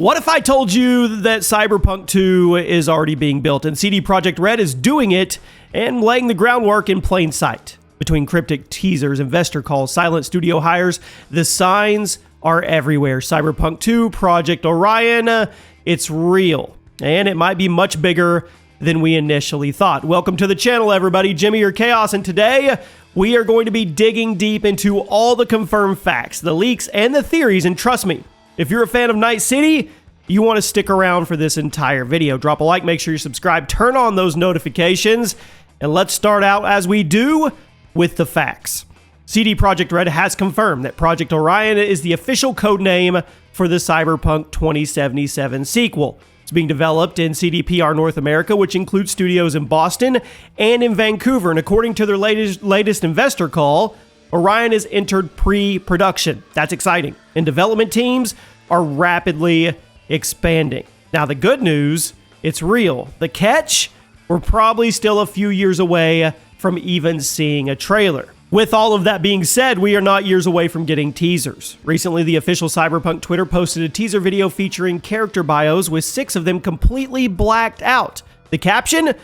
What if I told you that Cyberpunk 2 is already being built and CD Projekt Red is doing it and laying the groundwork in plain sight? Between cryptic teasers, investor calls, silent studio hires, the signs are everywhere. Cyberpunk 2, Projekt Orion, it's real. And it might be much bigger than we initially thought. Welcome to the channel, everybody. Jimmy or Chaos, and today we are going to be digging deep into all the confirmed facts, the leaks, and the theories. And trust me, if you're a fan of Night City, you want to stick around for this entire video. Drop a like, make sure you subscribe, turn on those notifications, and let's start out as we do with the facts. CD Projekt Red has confirmed that Projekt Orion is the official codename for the Cyberpunk 2077 sequel. It's being developed in CDPR North America, which includes studios in Boston and in Vancouver. And according to their latest investor call, Orion has entered pre-production. That's exciting. And development teams are rapidly expanding. Now, the good news, it's real. The catch, we're probably still a few years away from even seeing a trailer. With all of that being said, we are not years away from getting teasers. Recently, the official Cyberpunk Twitter posted a teaser video featuring character bios with 6 of them completely blacked out. The caption,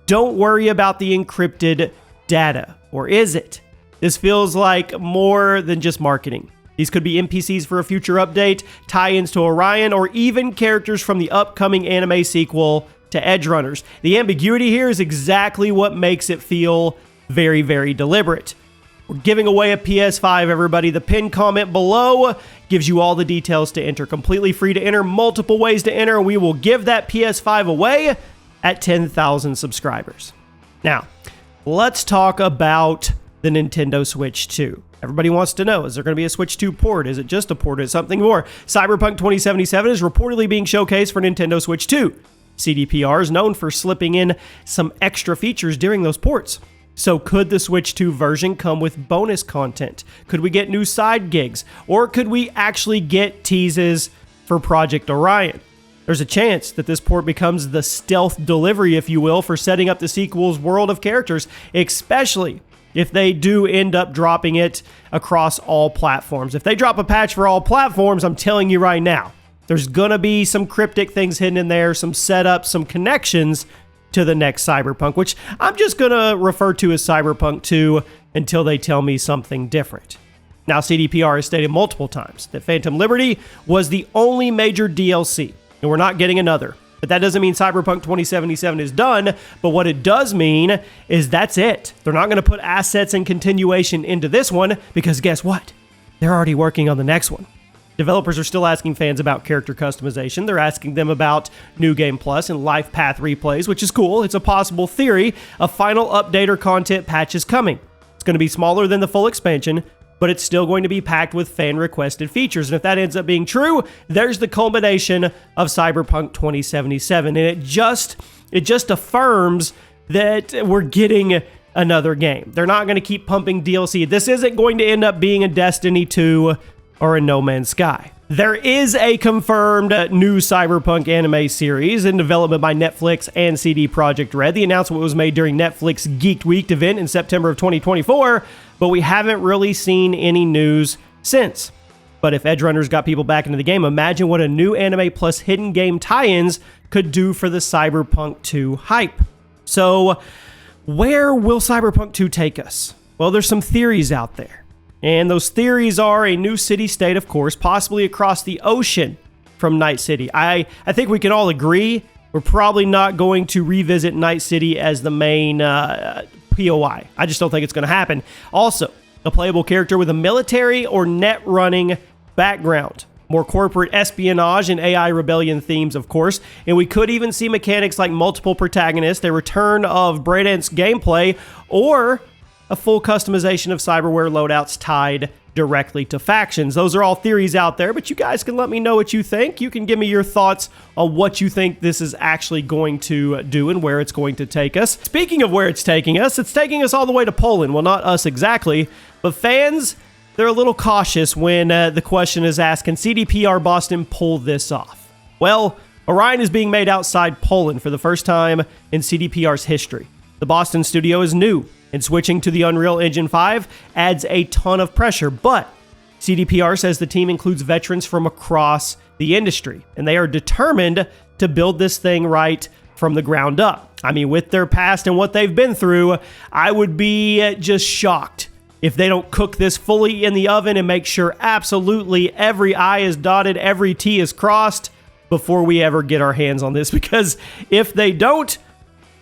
"Don't worry about the encrypted data." Or is it? This feels like more than just marketing. These could be NPCs for a future update, tie-ins to Orion, or even characters from the upcoming anime sequel to Edgerunners. The ambiguity here is exactly what makes it feel very, very deliberate. We're giving away a PS5, everybody. The pinned comment below gives you all the details to enter. Completely free to enter, multiple ways to enter. We will give that PS5 away at 10,000 subscribers. Now, let's talk about the Nintendo Switch 2. Everybody wants to know, is there going to be a Switch 2 port? Is it just a port? Is it something more? Cyberpunk 2077 is reportedly being showcased for Nintendo Switch 2. CDPR is known for slipping in some extra features during those ports. So could the Switch 2 version come with bonus content? Could we get new side gigs? Or could we actually get teases for Projekt Orion? There's a chance that this port becomes the stealth delivery, if you will, for setting up the sequel's world of characters, especially if they do end up dropping it across all platforms. If they drop a patch for all platforms, I'm telling you right now, there's gonna be some cryptic things hidden in there, some setups, some connections to the next Cyberpunk, which I'm just gonna refer to as Cyberpunk 2 until they tell me something different. Now, CDPR has stated multiple times that Phantom Liberty was the only major DLC, and we're not getting another. But that doesn't mean Cyberpunk 2077 is done, but what it does mean is that's it. They're not going to put assets and continuation into this one, because guess what? They're already working on the next one. Developers are still asking fans about character customization. They're asking them about New Game Plus and life path replays, which is cool. It's a possible theory. A final update or content patch is coming. It's going to be smaller than the full expansion, but it's still going to be packed with fan-requested features. And if that ends up being true, there's the culmination of Cyberpunk 2077. And it just affirms that we're getting another game. They're not going to keep pumping DLC. This isn't going to end up being a Destiny 2 or a No Man's Sky. There is a confirmed new Cyberpunk anime series in development by Netflix and CD Projekt Red. The announcement was made during Netflix Geeked Week event in September of 2024, but we haven't really seen any news since. But if Edgerunners got people back into the game, imagine what a new anime plus hidden game tie-ins could do for the Cyberpunk 2 hype. So, where will Cyberpunk 2 take us? Well, there's some theories out there. And those theories are a new city-state, of course, possibly across the ocean from Night City. I think we can all agree we're probably not going to revisit Night City as the main POI. I just don't think it's going to happen. Also, a playable character with a military or net-running background. More corporate espionage and AI rebellion themes, of course. And we could even see mechanics like multiple protagonists, a return of breakdance gameplay, or a full customization of cyberware loadouts tied directly to factions. Those are all theories out there, but you guys can let me know what you think. You can give me your thoughts on what you think this is actually going to do and where it's going to take us. Speaking of where it's taking us all the way to Poland. Well, not us exactly, but fans, they're a little cautious when the question is asked, can CDPR Boston pull this off? Well, Orion is being made outside Poland for the first time in CDPR's history. The Boston studio is new, and switching to the Unreal Engine 5 adds a ton of pressure, but CDPR says the team includes veterans from across the industry, and they are determined to build this thing right from the ground up. I mean, with their past and what they've been through, I would be just shocked if they don't cook this fully in the oven and make sure absolutely every I is dotted, every T is crossed before we ever get our hands on this, because if they don't,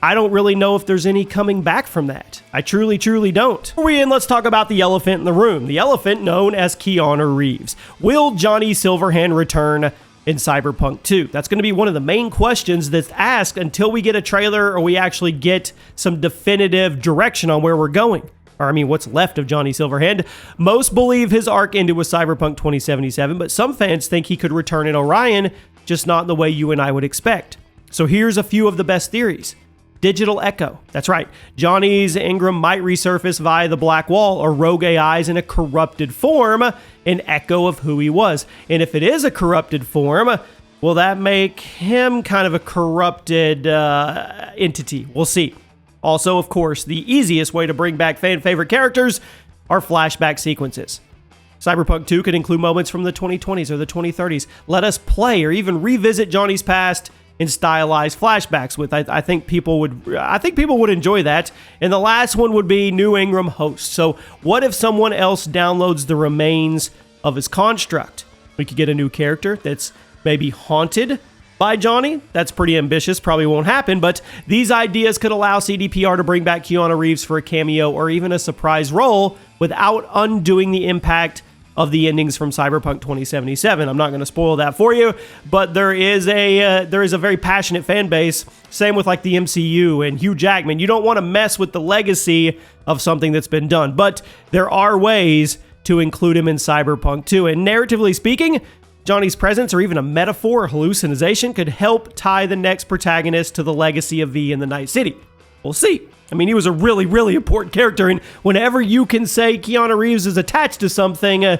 I don't really know if there's any coming back from that. I truly, truly don't. Before we end, let's talk about the elephant in the room. The elephant known as Keanu Reeves. Will Johnny Silverhand return in Cyberpunk 2? That's going to be one of the main questions that's asked until we get a trailer or we actually get some definitive direction on where we're going. Or, I mean, what's left of Johnny Silverhand. Most believe his arc ended with Cyberpunk 2077, but some fans think he could return in Orion, just not in the way you and I would expect. So here's a few of the best theories. Digital Echo. That's right. Johnny's Ingram might resurface via the Black Wall or rogue AIs in a corrupted form, an echo of who he was. And if it is a corrupted form, will that make him kind of a corrupted entity? We'll see. Also, of course, the easiest way to bring back fan favorite characters are flashback sequences. Cyberpunk 2 could include moments from the 2020s or the 2030s. Let us play or even revisit Johnny's past in stylized flashbacks with. I think people would enjoy that. And the last one would be new Ingram host. So what if someone else downloads the remains of his construct? We could get a new character that's maybe haunted by Johnny. That's pretty ambitious, probably won't happen, but these ideas could allow CDPR to bring back Keanu Reeves for a cameo or even a surprise role without undoing the impact of the endings from Cyberpunk 2077. I'm not going to spoil that for you, but there is a very passionate fan base. Same with like the MCU and Hugh Jackman. You don't want to mess with the legacy of something that's been done, but there are ways to include him in Cyberpunk 2. And narratively speaking, Johnny's presence or even a metaphor or hallucination could help tie the next protagonist to the legacy of V in the Night City. We'll see. I mean, he was a really, really important character, and whenever you can say Keanu Reeves is attached to something,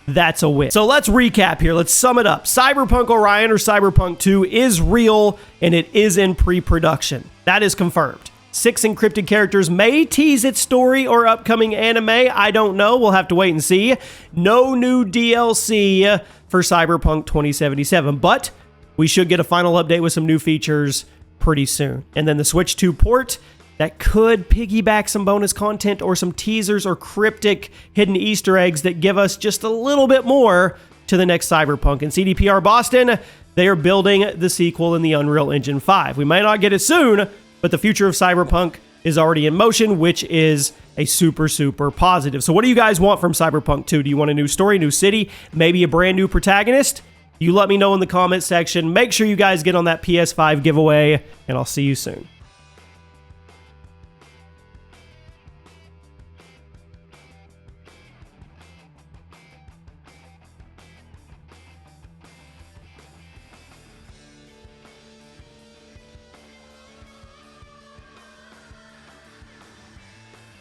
that's a win. So let's recap here. Let's sum it up. Cyberpunk Orion or Cyberpunk 2 is real, and it is in pre-production. That is confirmed. 6 encrypted characters may tease its story or upcoming anime. I don't know. We'll have to wait and see. No new DLC for Cyberpunk 2077, but we should get a final update with some new features pretty soon. And then the Switch 2 port that could piggyback some bonus content or some teasers or cryptic hidden Easter eggs that give us just a little bit more to the next Cyberpunk. And CDPR Boston, they are building the sequel in the Unreal Engine 5. We might not get it soon, but the future of Cyberpunk is already in motion, which is a super, super positive. So what do you guys want from Cyberpunk 2? Do you want a new story, new city, maybe a brand new protagonist? You let me know in the comment section. Make sure you guys get on that PS5 giveaway, and I'll see you soon.